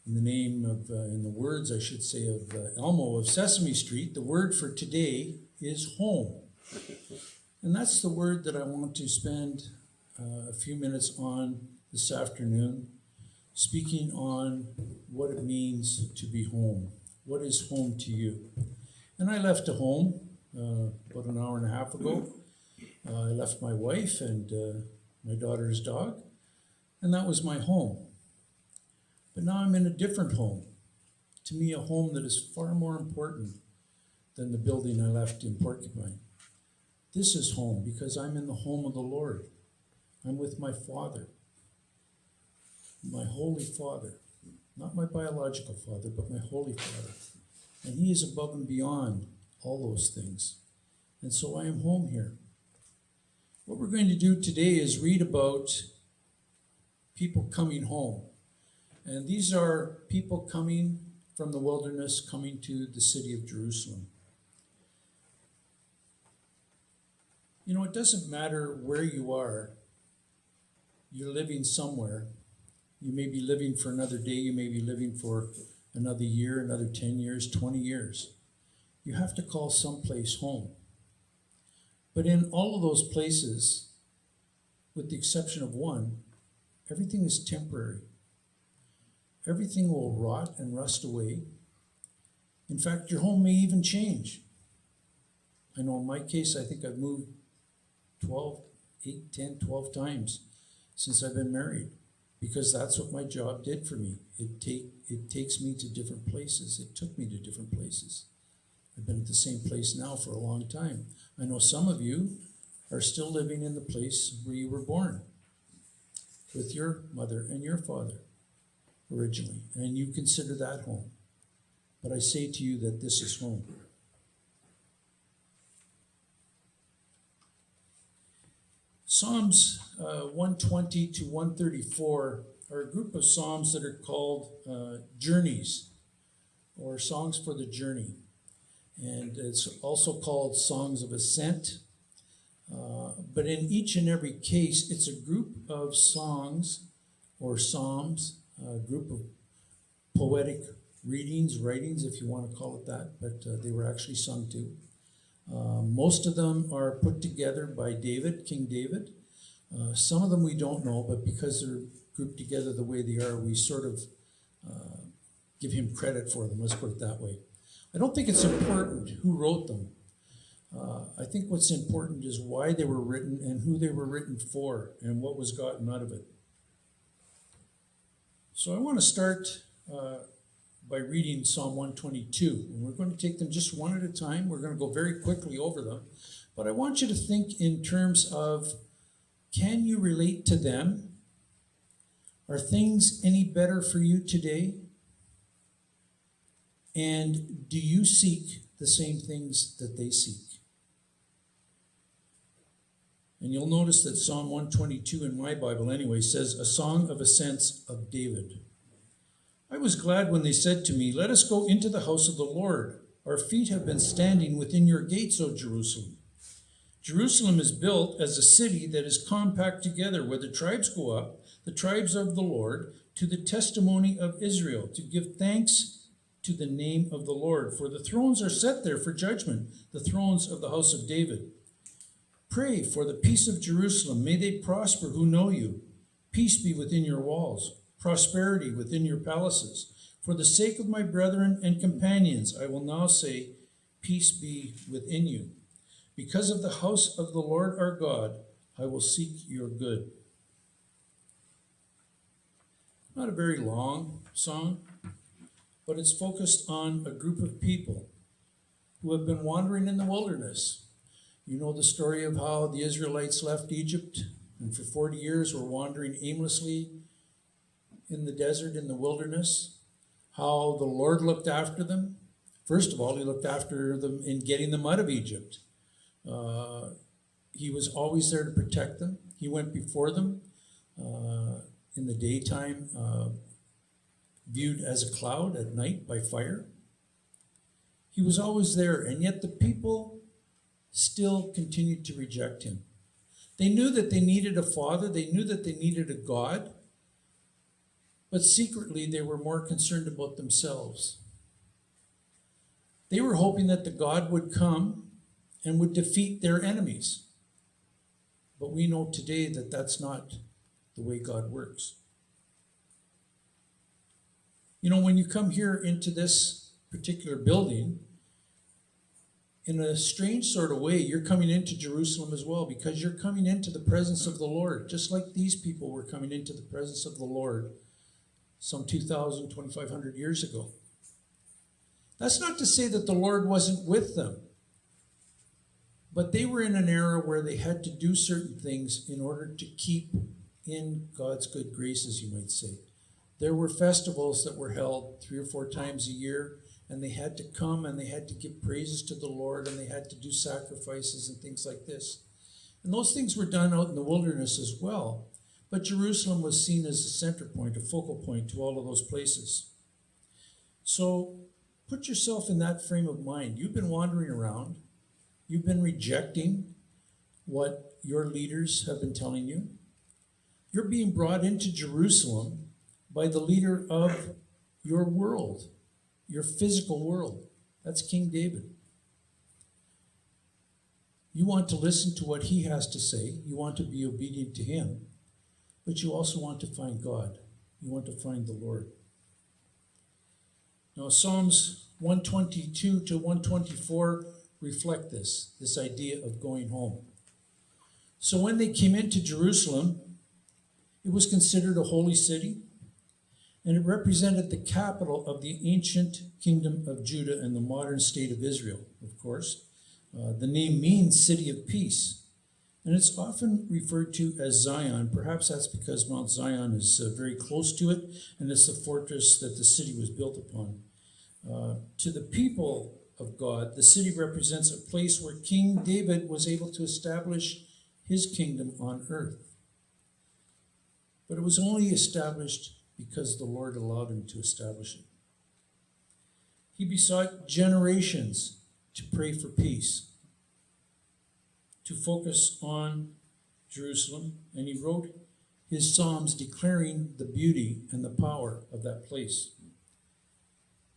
In the name of, in the words, I should say, of Elmo of Sesame Street, the word for today is home. And that's the word that I want to spend a few minutes on this afternoon, speaking on what it means to be home. What is home to you? And I left a home about an hour and a half ago. I left my wife and my daughter's dog, and that was my home. But now I'm in a different home. To me, a home that is far more important than the building I left in Porcupine. This is home because I'm in the home of the Lord. I'm with my Father, my Holy Father, not my biological father, but my Holy Father. And He is above and beyond all those things. And so I am home here. What we're going to do today is read about people coming home. And these are people coming from the wilderness, coming to the city of Jerusalem. You know, it doesn't matter where you are. You're living somewhere. You may be living for another day. You may be living for another year, another 10 years, 20 years. You have to call someplace home. But in all of those places, with the exception of one, everything is temporary. Everything will rot and rust away. In fact, your home may even change. I know in my case, I think I've moved 8, 10, 12 times since I've been married, because that's what my job did for me. It takes me to different places. It took me to different places. I've been at the same place now for a long time. I know some of you are still living in the place where you were born, with your mother and your father originally, and you consider that home. But I say to you that this is home. Psalms 120 to 134 are a group of psalms that are called journeys, or songs for the journey. And it's also called songs of ascent. But in each and every case, it's a group of songs or psalms, a group of poetic writings, if you want to call it that, but they were actually sung to. Most of them are put together by David, King David. Some of them we don't know, but because they're grouped together the way they are, we sort of give him credit for them, let's put it that way. I don't think it's important who wrote them. I think what's important is why they were written and who they were written for and what was gotten out of it. So I want to start by reading Psalm 122. And we're going to take them just one at a time. We're going to go very quickly over them. But I want you to think in terms of, can you relate to them? Are things any better for you today? And do you seek the same things that they seek? And you'll notice that Psalm 122 in my Bible anyway says, a song of ascents of David. I was glad when they said to me, let us go into the house of the Lord. Our feet have been standing within your gates, O Jerusalem. Jerusalem is built as a city that is compact together, where the tribes go up, the tribes of the Lord, to the testimony of Israel, to give thanks to the name of the Lord. For the thrones are set there for judgment, the thrones of the house of David. Pray for the peace of Jerusalem. May they prosper who know you. Peace be within your walls, prosperity within your palaces. For the sake of my brethren and companions, I will now say, peace be within you. Because of the house of the Lord our God, I will seek your good. Not a very long song, but it's focused on a group of people who have been wandering in the wilderness. You know the story of how the Israelites left Egypt and for 40 years were wandering aimlessly in the desert, in the wilderness. How the Lord looked after them. First of all, He looked after them in getting them out of Egypt. He was always there to protect them. He went before them in the daytime, viewed as a cloud, at night by fire. He was always there, and yet the people still continued to reject Him. They knew that they needed a father. They knew that they needed a God. but secretly they were more concerned about themselves. They were hoping that the God would come and would defeat their enemies. But we know today that that's not the way God works. You know, when you come here into this particular building, in a strange sort of way, you're coming into Jerusalem as well, because you're coming into the presence of the Lord, just like these people were coming into the presence of the Lord some 2,000, 2,500 years ago. That's not to say that the Lord wasn't with them, but they were in an era where they had to do certain things in order to keep in God's good graces, you might say. There were festivals that were held 3 or 4 times a year, and they had to come and they had to give praises to the Lord, and they had to do sacrifices and things like this. And those things were done out in the wilderness as well. But Jerusalem was seen as a center point, a focal point to all of those places. So put yourself in that frame of mind. You've been wandering around. You've been rejecting what your leaders have been telling you. You're being brought into Jerusalem by the leader of your world, your physical world. That's King David. You want to listen to what he has to say. You want to be obedient to him. But you also want to find God. You want to find the Lord. Now, Psalms 122 to 124 reflect this idea of going home. So when they came into Jerusalem, it was considered a holy city, and it represented the capital of the ancient kingdom of Judah and the modern state of Israel, of course. The name means city of peace, and it's often referred to as Zion. Perhaps that's because Mount Zion is very close to it, and it's the fortress that the city was built upon. To the people of God, the city represents a place where King David was able to establish his kingdom on earth. But it was only established because the Lord allowed him to establish it. He besought generations to pray for peace, to focus on Jerusalem, and he wrote his Psalms declaring the beauty and the power of that place.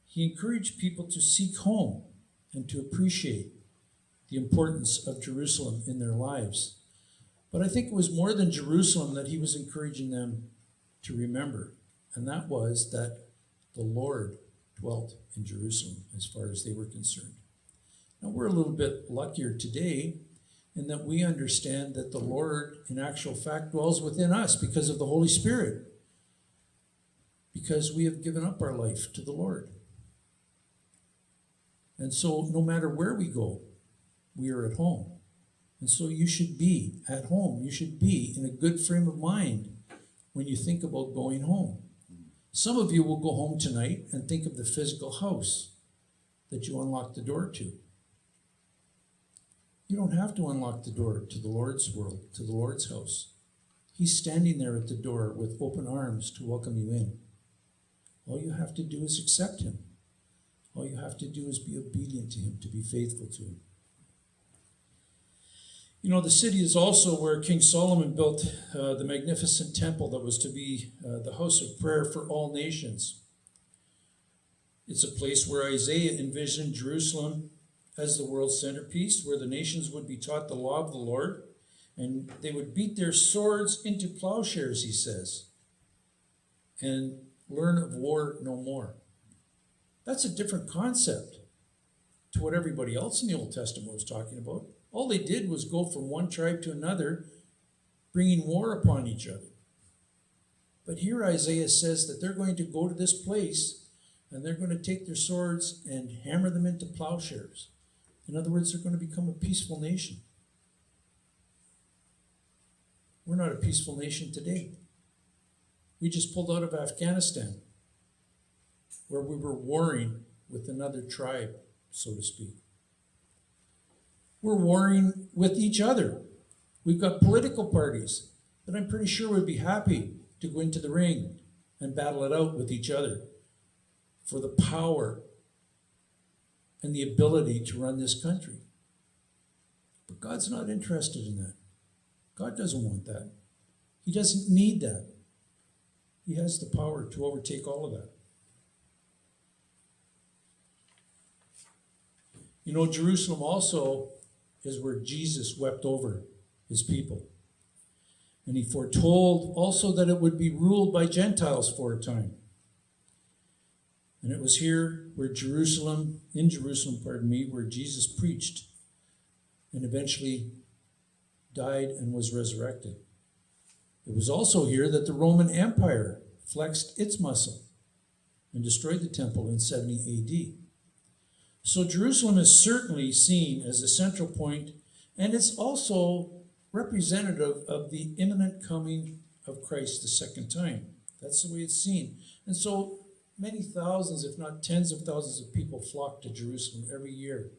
He encouraged people to seek home and to appreciate the importance of Jerusalem in their lives. But I think it was more than Jerusalem that he was encouraging them to remember, and that was that the Lord dwelt in Jerusalem as far as they were concerned. Now, we're a little bit luckier today in that we understand that the Lord, in actual fact, dwells within us because of the Holy Spirit, because we have given up our life to the Lord. And so no matter where we go, we are at home. And so you should be at home. You should be in a good frame of mind when you think about going home. Some of you will go home tonight and think of the physical house that you unlocked the door to. You don't have to unlock the door to the Lord's world, to the Lord's house. He's standing there at the door with open arms to welcome you in. All you have to do is accept him. All you have to do is be obedient to him, to be faithful to him. You know, the city is also where King Solomon built the magnificent temple that was to be the house of prayer for all nations. It's a place where Isaiah envisioned Jerusalem as the world's centerpiece, where the nations would be taught the law of the Lord, and they would beat their swords into plowshares, he says, and learn of war no more. That's a different concept to what everybody else in the Old Testament was talking about. All they did was go from one tribe to another, bringing war upon each other. But here Isaiah says that they're going to go to this place and they're going to take their swords and hammer them into plowshares. In other words, they're going to become a peaceful nation. We're not a peaceful nation today. We just pulled out of Afghanistan, where we were warring with another tribe, so to speak. We're warring with each other. We've got political parties that I'm pretty sure would be happy to go into the ring and battle it out with each other for the power and the ability to run this country. But God's not interested in that. God doesn't want that. He doesn't need that. He has the power to overtake all of that. You know, Jerusalem also is where Jesus wept over his people. And he foretold also that it would be ruled by Gentiles for a time. And it was here where where Jesus preached and eventually died and was resurrected. It was also here that the Roman Empire flexed its muscle and destroyed the temple in 70 AD. So Jerusalem is certainly seen as a central point, and it's also representative of the imminent coming of Christ the second time. That's the way it's seen. And so many thousands, if not tens of thousands of people flock to Jerusalem every year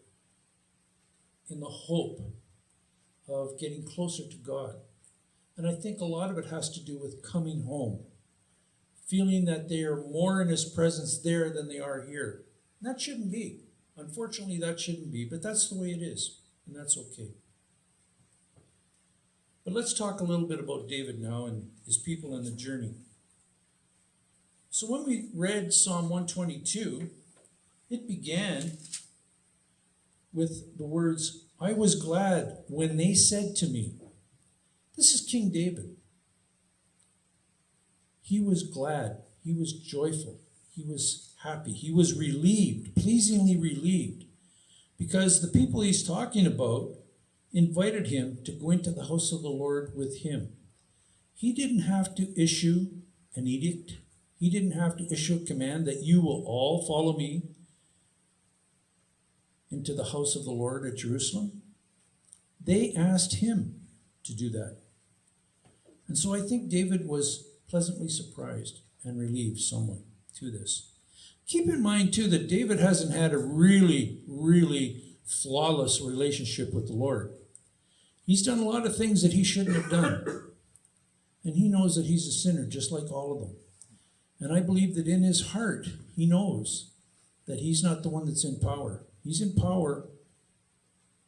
in the hope of getting closer to God. And I think a lot of it has to do with coming home, feeling that they are more in his presence there than they are here. And that shouldn't be. Unfortunately, that shouldn't be, but that's the way it is, and that's okay. But let's talk a little bit about David now and his people in the journey. So when we read Psalm 122, it began with the words, "I was glad when they said to me." This is King David. He was glad. He was joyful. He was happy. He was relieved, pleasingly relieved, because the people he's talking about invited him to go into the house of the Lord with him. He didn't have to issue an edict. He didn't have to issue a command that you will all follow me into the house of the Lord at Jerusalem. They asked him to do that. And so I think David was pleasantly surprised and relieved somewhat to this. Keep in mind, too, that David hasn't had a really, really flawless relationship with the Lord. He's done a lot of things that he shouldn't have done. And he knows that he's a sinner, just like all of them. And I believe that in his heart, he knows that he's not the one that's in power. He's in power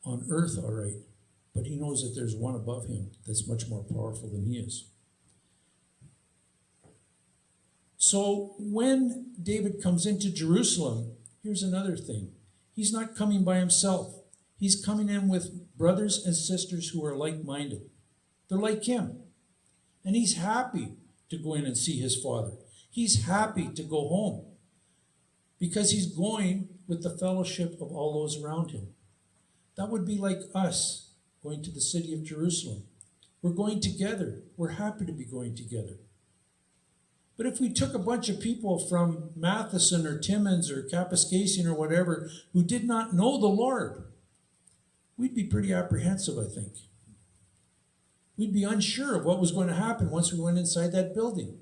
on earth, all right, but he knows that there's one above him that's much more powerful than he is. So when David comes into Jerusalem, here's another thing. He's not coming by himself. He's coming in with brothers and sisters who are like-minded. They're like him. And he's happy to go in and see his father. He's happy to go home because he's going with the fellowship of all those around him. That would be like us going to the city of Jerusalem. We're going together. We're happy to be going together. But if we took a bunch of people from Matheson or Timmins or Kapuskasing or whatever who did not know the Lord, we'd be pretty apprehensive, I think. We'd be unsure of what was going to happen once we went inside that building.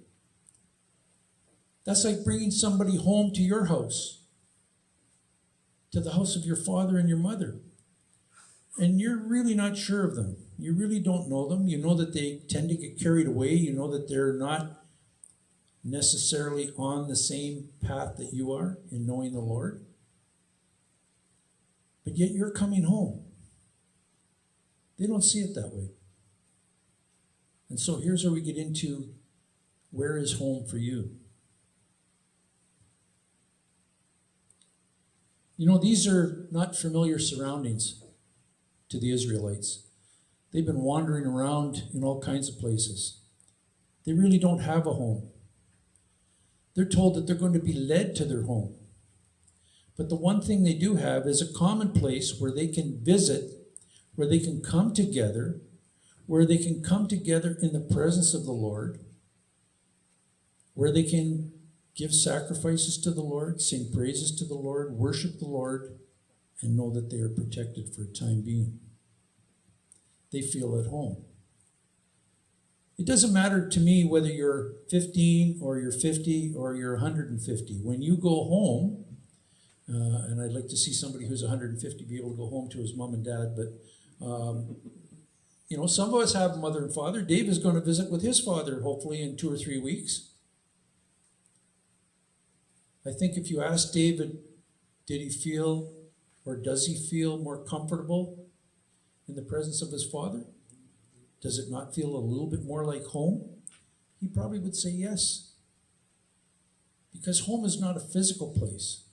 That's like bringing somebody home to your house, to the house of your father and your mother. And you're really not sure of them. You really don't know them. You know that they tend to get carried away. You know that they're not necessarily on the same path that you are in knowing the Lord. But yet you're coming home. They don't see it that way. And so here's where we get into where is home for you. You know, these are not familiar surroundings to the Israelites. They've been wandering around in all kinds of places. They really don't have a home. They're told that they're going to be led to their home. But the one thing they do have is a common place where they can visit, where they can come together, where they can come together in the presence of the Lord, where they can give sacrifices to the Lord, sing praises to the Lord, worship the Lord, and know that they are protected for a time being. They feel at home. It doesn't matter to me whether you're 15 or you're 50 or you're 150. When you go home, and I'd like to see somebody who's 150 be able to go home to his mom and dad, but you know, some of us have a mother and father. Dave is going to visit with his father, hopefully in 2 or 3 weeks. I think if you ask David, did he feel or does he feel more comfortable in the presence of his father? Does it not feel a little bit more like home? He probably would say yes. Because home is not a physical place.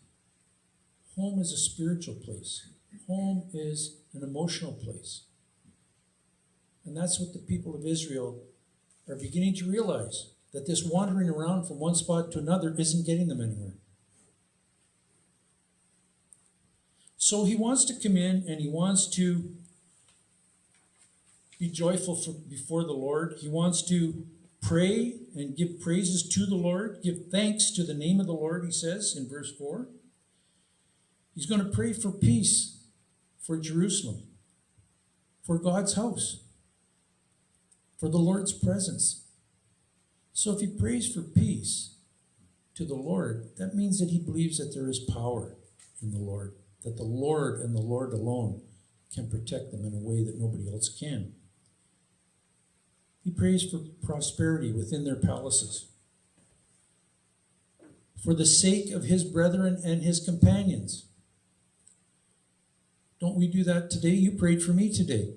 Home is a spiritual place. Home is an emotional place. And that's what the people of Israel are beginning to realize, that this wandering around from one spot to another isn't getting them anywhere. So he wants to come in and he wants to be joyful before the Lord. He wants to pray and give praises to the Lord, give thanks to the name of the Lord, he says in verse 4. He's going to pray for peace for Jerusalem, for God's house, for the Lord's presence. So if he prays for peace to the Lord, that means that he believes that there is power in the Lord, that the Lord and the Lord alone can protect them in a way that nobody else can. He prays for prosperity within their palaces, for the sake of his brethren and his companions. Don't we do that today? You prayed for me today.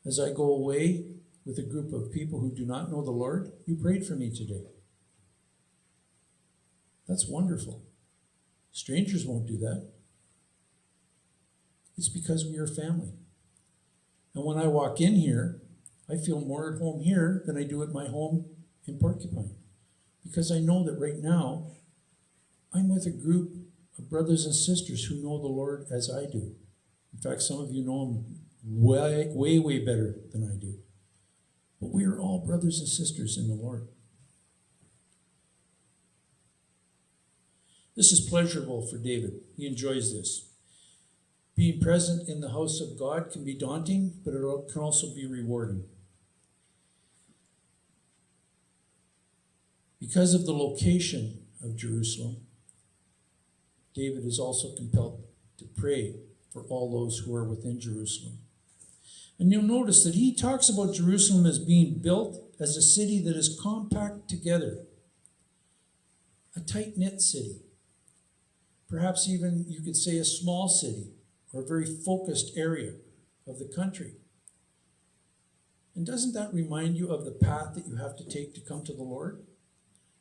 As I go away with a group of people who do not know the Lord, you prayed for me today. That's wonderful. Strangers won't do that. It's because we are family. And when I walk in here, I feel more at home here than I do at my home in Porcupine. Because I know that right now, I'm with a group of brothers and sisters who know the Lord as I do. In fact, some of you know him way better than I do. But we are all brothers and sisters in the Lord. This is pleasurable for David. He enjoys this. Being present in the house of God can be daunting, but it can also be rewarding. Because of the location of Jerusalem, David is also compelled to pray for all those who are within Jerusalem. And you'll notice that he talks about Jerusalem as being built as a city that is compact together, a tight-knit city. Perhaps even you could say a small city or a very focused area of the country. And doesn't that remind you of the path that you have to take to come to the Lord?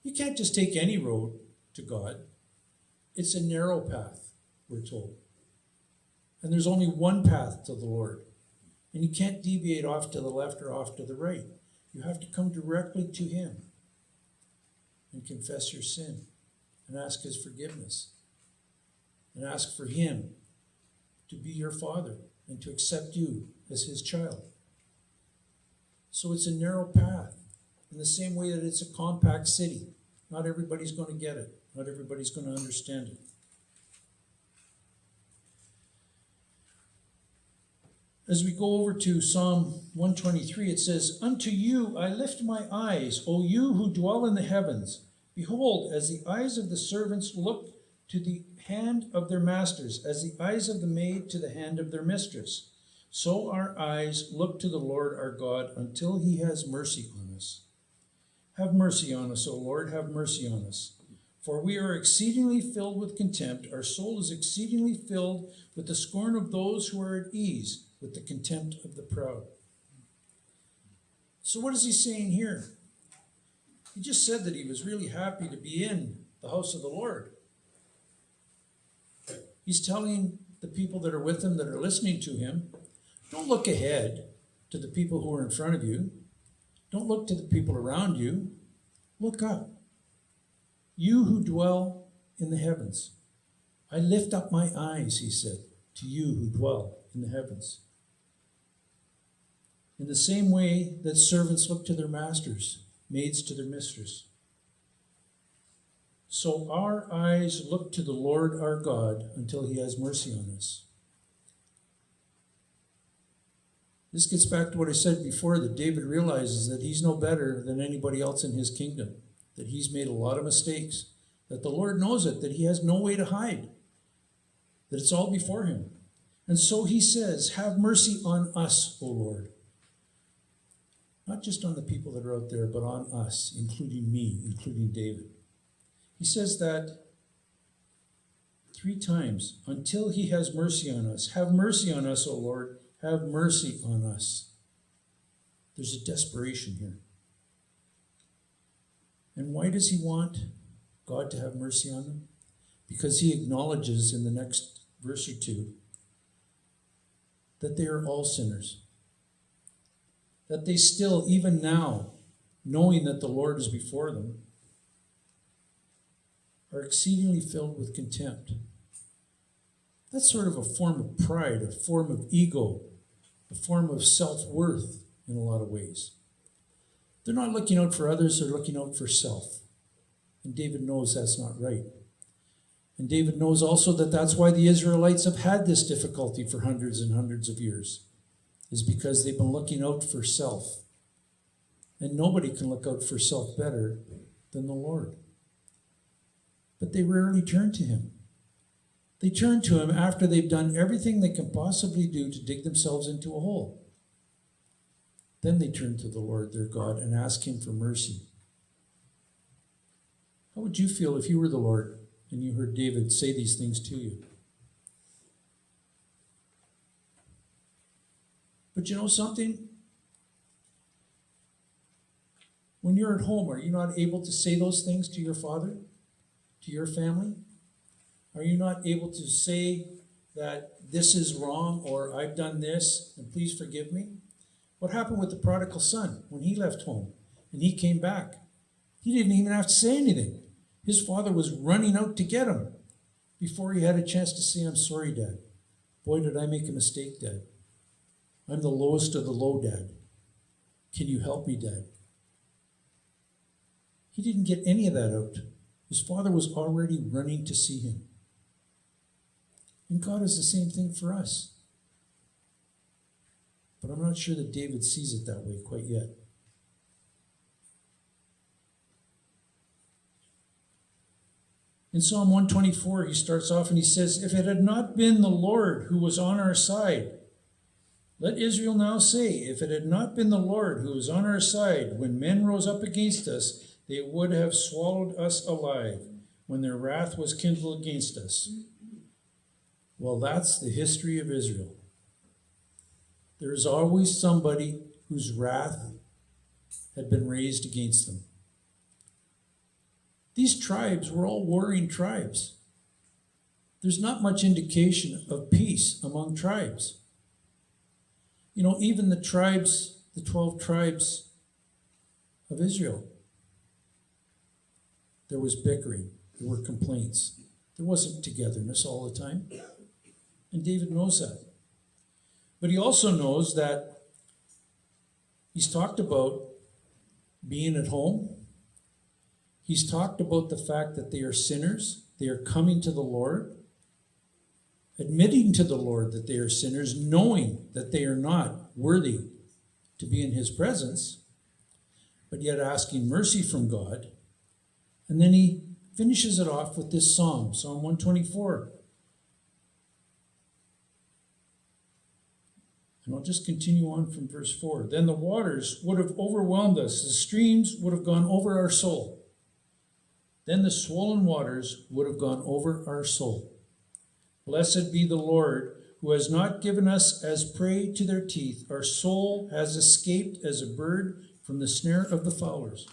You can't just take any road to God. It's a narrow path, we're told. And there's only one path to the Lord. And you can't deviate off to the left or off to the right. You have to come directly to him and confess your sin and ask his forgiveness and ask for him to be your father and to accept you as his child. So it's a narrow path in the same way that it's a compact city. Not everybody's going to get it. Not everybody's going to understand it. As we go over to Psalm 123, it says, "Unto you I lift my eyes, O you who dwell in the heavens. Behold, as the eyes of the servants look to the hand of their masters, as the eyes of the maid to the hand of their mistress, so our eyes look to the Lord our God until he has mercy on us. Have mercy on us, O Lord, have mercy on us. For we are exceedingly filled with contempt. Our soul is exceedingly filled with the scorn of those who are at ease, with the contempt of the proud." So what is he saying here? He just said that he was really happy to be in the house of the Lord. He's telling the people that are with him, that are listening to him, don't look ahead to the people who are in front of you. Don't look to the people around you. Look up. You who dwell in the heavens. I lift up my eyes, he said, to you who dwell in the heavens. In the same way that servants look to their masters, maids to their mistress. So our eyes look to the Lord our God until he has mercy on us. This gets back to what I said before, that David realizes that he's no better than anybody else in his kingdom, that he's made a lot of mistakes, that the Lord knows it, that he has no way to hide, that it's all before him. And so he says, have mercy on us, O Lord. Not just on the people that are out there, but on us, including me, including David. He says that 3 times, until he has mercy on us. Have mercy on us, O Lord. Have mercy on us. There's a desperation here. And why does he want God to have mercy on them? Because he acknowledges in the next verse or two that they are all sinners. That they still, even now, knowing that the Lord is before them, are exceedingly filled with contempt. That's sort of a form of pride, a form of ego, a form of self-worth in a lot of ways. They're not looking out for others, they're looking out for self. And David knows that's not right. And David knows also that that's why the Israelites have had this difficulty for hundreds and hundreds of years, is because they've been looking out for self. And nobody can look out for self better than the Lord. But they rarely turn to him. They turn to him after they've done everything they can possibly do to dig themselves into a hole. Then they turn to the Lord, their God, and ask him for mercy. How would you feel if you were the Lord and you heard David say these things to you? But you know something? When you're at home, are you not able to say those things to your father, to your family? Are you not able to say that this is wrong, or I've done this and please forgive me? What happened with the prodigal son when he left home and he came back? He didn't even have to say anything. His father was running out to get him before he had a chance to say, I'm sorry, Dad. Boy, did I make a mistake, Dad. I'm the lowest of the low, Dad. Can you help me, Dad? He didn't get any of that out. His father was already running to see him. And God is the same thing for us. But I'm not sure that David sees it that way quite yet. In Psalm 124, he starts off and he says, if it had not been the Lord who was on our side, let Israel now say, if it had not been the Lord who was on our side, when men rose up against us, they would have swallowed us alive when their wrath was kindled against us. Well, that's the history of Israel. There is always somebody whose wrath had been raised against them. These tribes were all warring tribes. There's not much indication of peace among tribes. You know, even the tribes, the 12 tribes of Israel, there was bickering, there were complaints. There wasn't togetherness all the time. And David knows that. But he also knows that he's talked about being at home. He's talked about the fact that they are sinners. They are coming to the Lord, admitting to the Lord that they are sinners, knowing that they are not worthy to be in his presence, but yet asking mercy from God. And then he finishes it off with this psalm, Psalm 124. And I'll just continue on from verse 4. Then the waters would have overwhelmed us. The streams would have gone over our soul. Then the swollen waters would have gone over our soul. Blessed be the Lord, who has not given us as prey to their teeth. Our soul has escaped as a bird from the snare of the fowlers.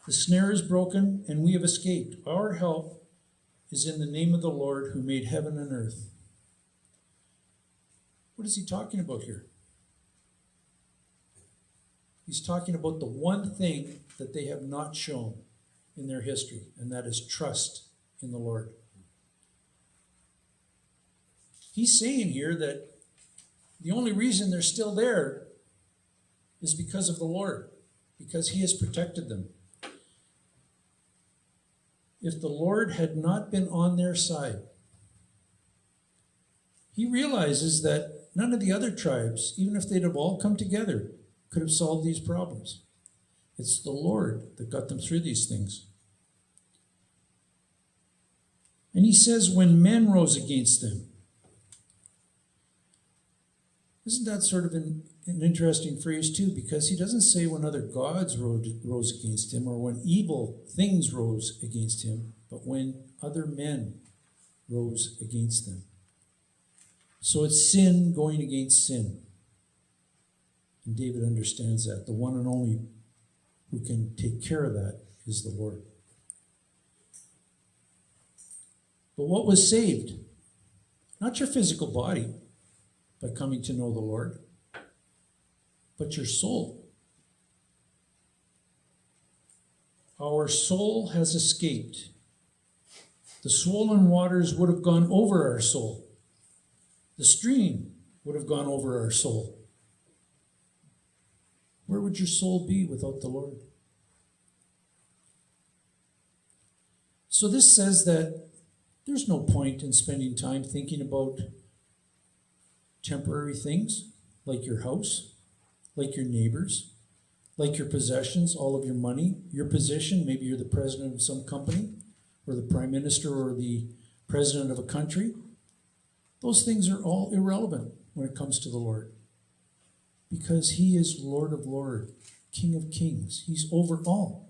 The snare is broken, and we have escaped. Our help is in the name of the Lord, who made heaven and earth. What is he talking about here? He's talking about the one thing that they have not shown in their history, and that is trust in the Lord. He's saying here that the only reason they're still there is because of the Lord, because he has protected them. If the Lord had not been on their side, he realizes that none of the other tribes, even if they'd have all come together, could have solved these problems. It's the Lord that got them through these things. And he says, when men rose against them. Isn't that sort of an interesting phrase too? Because he doesn't say when other gods rose against him or when evil things rose against him, but when other men rose against them. So it's sin going against sin. And David understands that. The one and only who can take care of that is the Lord. But what was saved? Not your physical body by coming to know the Lord, but your soul. Our soul has escaped. The swollen waters would have gone over our soul. The stream would have gone over our soul. Where would your soul be without the Lord? So this says that there's no point in spending time thinking about temporary things like your house, like your neighbors, like your possessions, all of your money, your position. Maybe you're the president of some company, or the prime minister, or the president of a country. Those things are all irrelevant when it comes to the Lord, because he is Lord of Lords, King of Kings. He's over all.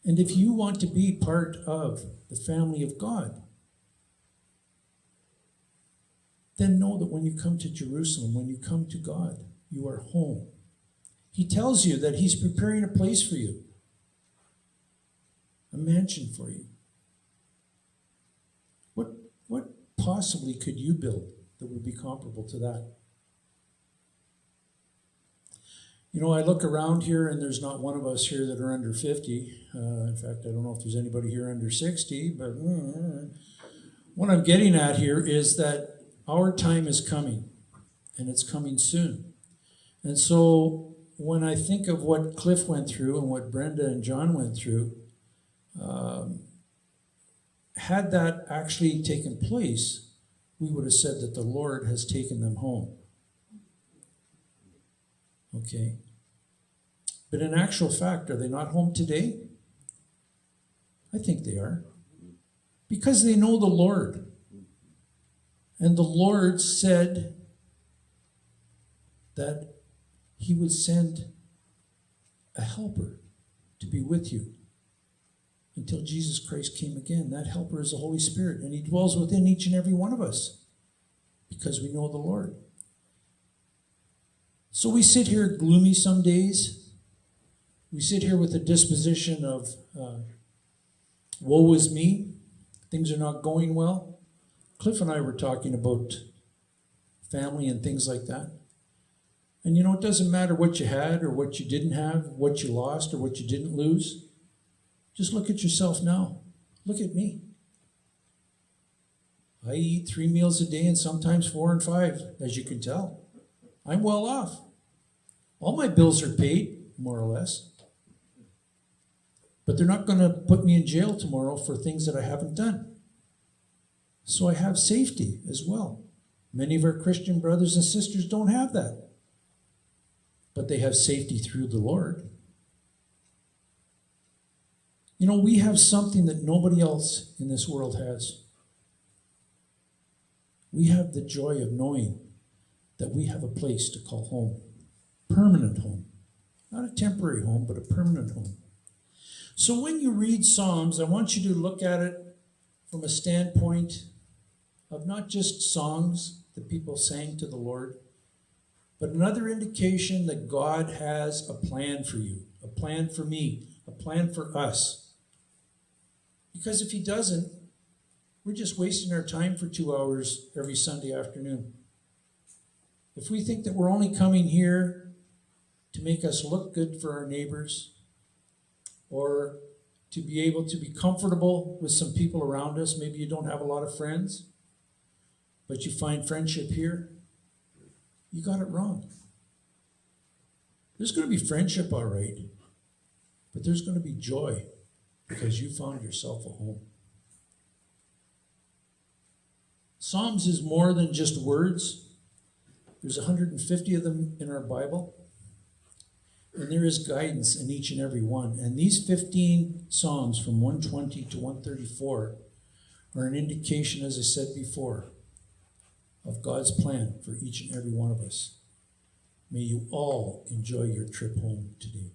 And if you want to be part of the family of God, then know that when you come to Jerusalem, when you come to God, you are home. He tells you that he's preparing a place for you, a mansion for you. What possibly could you build that would be comparable to that? You know, I look around here and there's not one of us here that are under 50. In fact, I don't know if there's anybody here under 60, but what I'm getting at here is that our time is coming, and it's coming soon. And so when I think of what Cliff went through and what Brenda and John went through, had that actually taken place, we would have said that the Lord has taken them home. Okay? But in actual fact, are they not home today? I think they are. Because they know the Lord. And the Lord said that he would send a helper to be with you until Jesus Christ came again. That helper is the Holy Spirit, and he dwells within each and every one of us because we know the Lord. So we sit here gloomy some days. We sit here with a disposition of woe is me. Things are not going well. Cliff and I were talking about family and things like that. And you know, it doesn't matter what you had or what you didn't have, what you lost or what you didn't lose. Just look at yourself now. Look at me. I eat 3 meals a day and sometimes 4 and 5, as you can tell. I'm well off. All my bills are paid, more or less. But they're not going to put me in jail tomorrow for things that I haven't done. So I have safety as well. Many of our Christian brothers and sisters don't have that. But they have safety through the Lord. You know, we have something that nobody else in this world has. We have the joy of knowing that we have a place to call home. Permanent home. Not a temporary home, but a permanent home. So when you read Psalms, I want you to look at it from a standpoint of not just songs that people sang to the Lord, but another indication that God has a plan for you, a plan for me, a plan for us. Because if he doesn't, we're just wasting our time for 2 hours every Sunday afternoon. If we think that we're only coming here to make us look good for our neighbors, or to be able to be comfortable with some people around us, maybe you don't have a lot of friends, but you find friendship here, you got it wrong. There's going to be friendship, all right, but there's going to be joy because you found yourself a home. Psalms is more than just words. There's 150 of them in our Bible, and there is guidance in each and every one. And these 15 Psalms from 120 to 134 are an indication, as I said before, of God's plan for each and every one of us. May you all enjoy your trip home today.